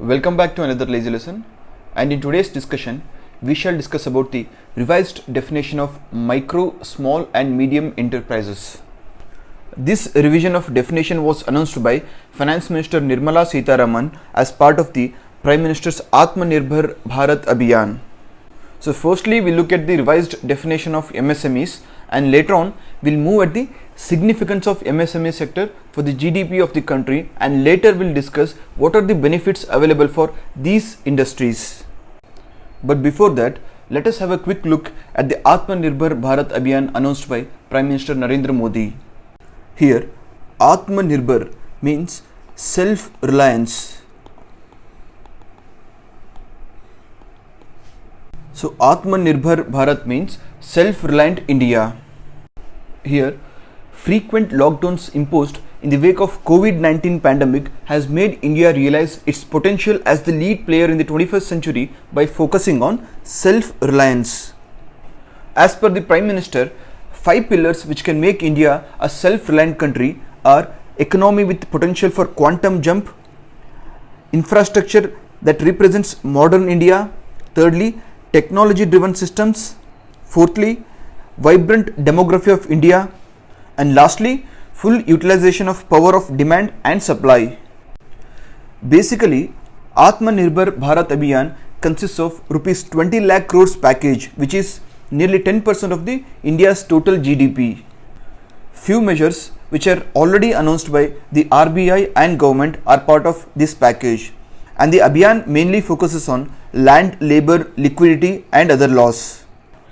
Welcome back to another lazy lesson, and in today's discussion we shall discuss about the revised definition of micro, small and medium enterprises. This revision of definition was announced by Finance Minister Nirmala Sitharaman as part of the Prime Minister's Athman Bharat Abhiyan. So firstly we look at the revised definition of MSMEs, and later on we'll move at the significance of MSME sector for the GDP of the country, and later we'll discuss what are the benefits available for these industries. But before that, let us have a quick look at the Atmanirbhar Bharat Abhiyan announced by Prime Minister Narendra Modi. Here, Atmanirbhar means self-reliance. So Atmanirbhar Bharat means self-reliant India. Here, frequent lockdowns imposed in the wake of COVID-19 pandemic has made India realize its potential as the lead player in the 21st century by focusing on self-reliance. As per the Prime Minister, 5 pillars which can make India a self-reliant country are economy with potential for quantum jump, infrastructure that represents modern India, thirdly, technology-driven systems, fourthly, vibrant demography of India, and lastly, full utilization of power of demand and supply. Basically, Atmanirbhar Bharat Abhiyan consists of rupees 20 lakh crores package, which is nearly 10% of the India's total GDP. Few measures which are already announced by the RBI and government are part of this package, and the Abhiyan mainly focuses on land, labor, liquidity and other laws.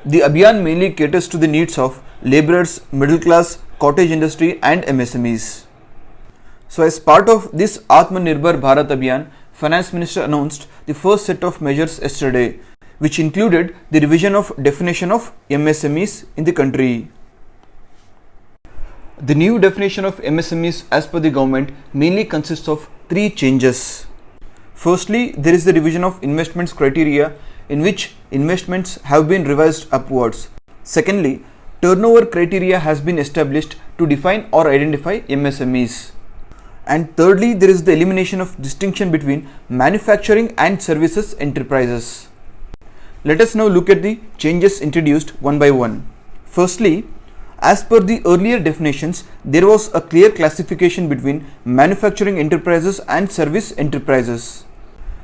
The Abhiyan mainly caters to the needs of laborers, middle class, cottage industry and MSMEs. So as part of this Atmanirbhar Bharat Abhiyan, Finance Minister announced the first set of measures yesterday, which included the revision of definition of MSMEs in the country. The new definition of MSMEs as per the government mainly consists of 3 changes. Firstly, there is the revision of investments criteria, in which investments have been revised upwards. Secondly, turnover criteria has been established to define or identify MSMEs. And thirdly, there is the elimination of distinction between manufacturing and services enterprises. Let us now look at the changes introduced one by one. Firstly, as per the earlier definitions, there was a clear classification between manufacturing enterprises and service enterprises.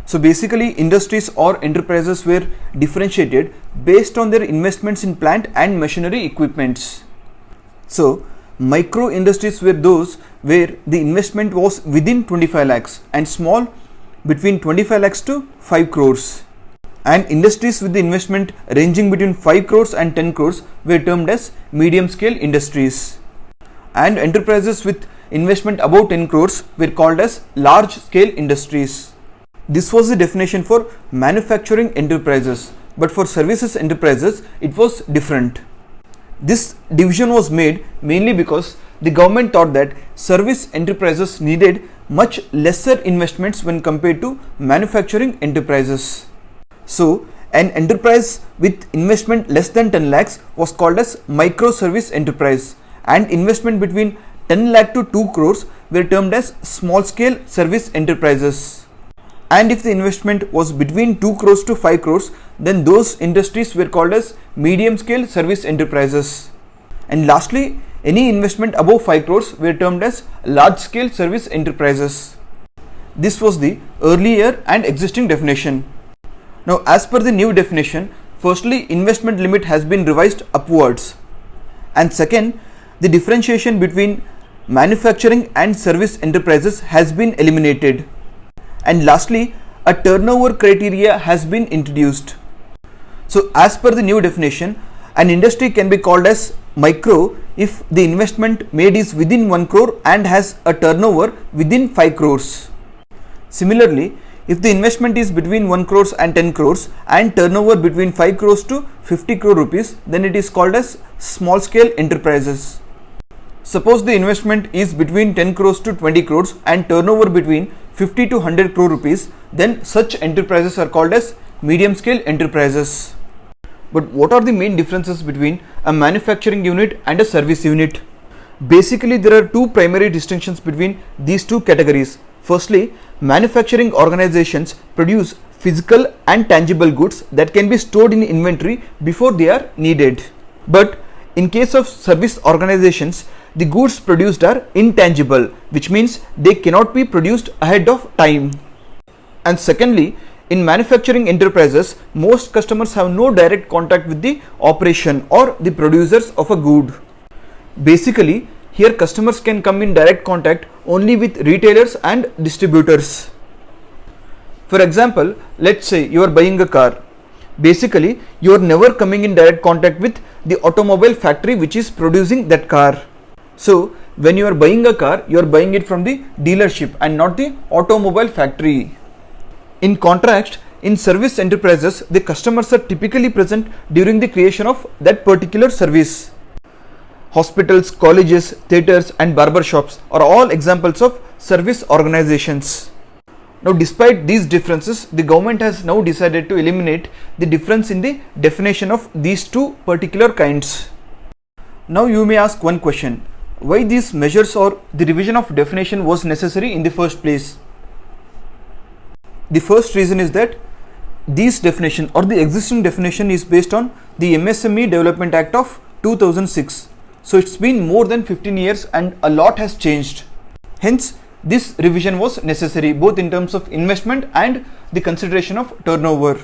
So basically, industries or enterprises were differentiated based on their investments in plant and machinery equipments. So micro industries were those where the investment was within 25 lakhs and small between 25 lakhs to 5 crores. And industries with the investment ranging between 5 crores and 10 crores were termed as medium scale industries. And enterprises with investment above 10 crores were called as large scale industries. This was the definition for manufacturing enterprises, but for services enterprises it was different. This division was made mainly because the government thought that service enterprises needed much lesser investments when compared to manufacturing enterprises. So an enterprise with investment less than 10 lakhs was called as micro service enterprise, and investment between 10 lakh to 2 crores were termed as small scale service enterprises. And if the investment was between 2 crores to 5 crores, then those industries were called as medium scale service enterprises. And lastly, any investment above 5 crores were termed as large scale service enterprises. This was the earlier and existing definition. Now as per the new definition, firstly, investment limit has been revised upwards. And second, the differentiation between manufacturing and service enterprises has been eliminated. And lastly, a turnover criteria has been introduced. So as per the new definition, an industry can be called as micro if the investment made is within 1 crore and has a turnover within 5 crores. Similarly, if the investment is between 1 crores and 10 crores and turnover between 5 crores to 50 crore rupees, then it is called as small scale enterprises. Suppose the investment is between 10 crores to 20 crores and turnover between 50 to 100 crore rupees, then such enterprises are called as medium scale enterprises. But what are the main differences between a manufacturing unit and a service unit? Basically, there are two primary distinctions between these two categories. Firstly, manufacturing organizations produce physical and tangible goods that can be stored in inventory before they are needed. But in case of service organizations, the goods produced are intangible, which means they cannot be produced ahead of time. And secondly, in manufacturing enterprises, most customers have no direct contact with the operation or the producers of a good. Basically, here customers can come in direct contact only with retailers and distributors. For example, let's say you are buying a car. Basically, you are never coming in direct contact with the automobile factory which is producing that car. So, when you are buying a car, you are buying it from the dealership and not the automobile factory. In contrast, in service enterprises, the customers are typically present during the creation of that particular service. Hospitals, colleges, theatres and barber shops are all examples of service organizations. Now, despite these differences, the government has now decided to eliminate the difference in the definition of these two particular kinds. Now, you may ask one question: why these measures or the revision of definition was necessary in the first place? The first reason is that this definition or the existing definition is based on the MSME Development Act of 2006. So, it's been more than 15 years and a lot has changed. Hence, this revision was necessary both in terms of investment and the consideration of turnover.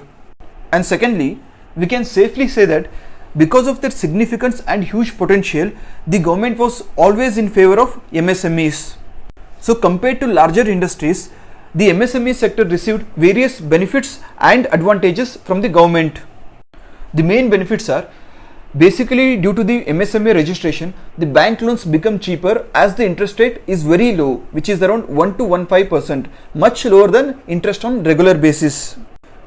And secondly, we can safely say that because of their significance and huge potential, the government was always in favor of MSMEs. So compared to larger industries, the MSME sector received various benefits and advantages from the government. The main benefits are basically due to the MSME registration, the bank loans become cheaper as the interest rate is very low, which is around 1 to 15%, much lower than interest on regular basis.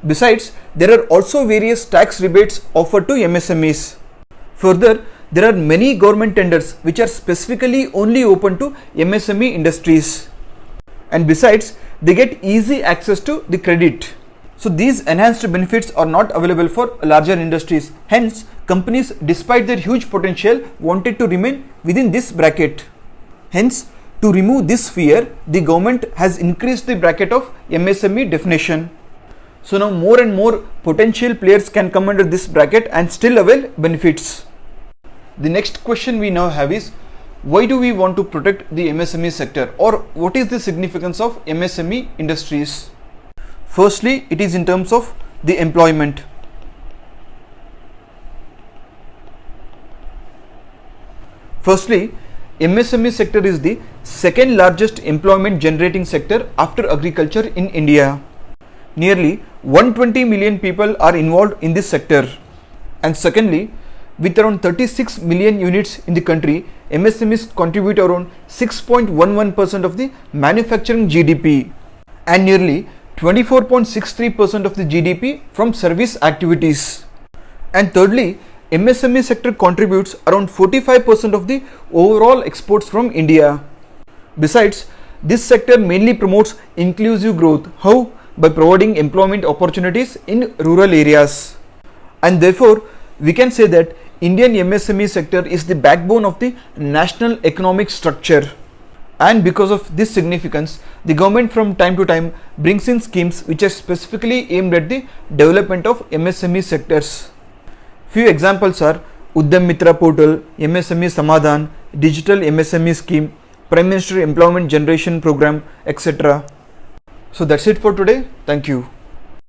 Besides, there are also various tax rebates offered to MSMEs. Further, there are many government tenders which are specifically only open to MSME industries. And besides, they get easy access to the credit. So these enhanced benefits are not available for larger industries. Hence, companies, despite their huge potential, wanted to remain within this bracket. Hence, to remove this fear, the government has increased the bracket of MSME definition. So now more and more potential players can come under this bracket and still avail benefits. The next question we now have is, why do we want to protect the MSME sector, or what is the significance of MSME industries? Firstly, it is in terms of the employment. Firstly, MSME sector is the second largest employment generating sector after agriculture in India. Nearly 120 million people are involved in this sector. And secondly, with around 36 million units in the country, MSMEs contribute around 6.11% of the manufacturing GDP and nearly 24.63% of the GDP from service activities. And thirdly, MSME sector contributes around 45% of the overall exports from India. Besides, this sector mainly promotes inclusive growth. How? By providing employment opportunities in rural areas. And therefore, we can say that Indian MSME sector is the backbone of the national economic structure. And because of this significance, the government from time to time brings in schemes which are specifically aimed at the development of MSME sectors. Few examples are Udyam Mitra Portal, MSME Samadhan, Digital MSME Scheme, Prime Minister Employment Generation Program, etc. So that's it for today. Thank you.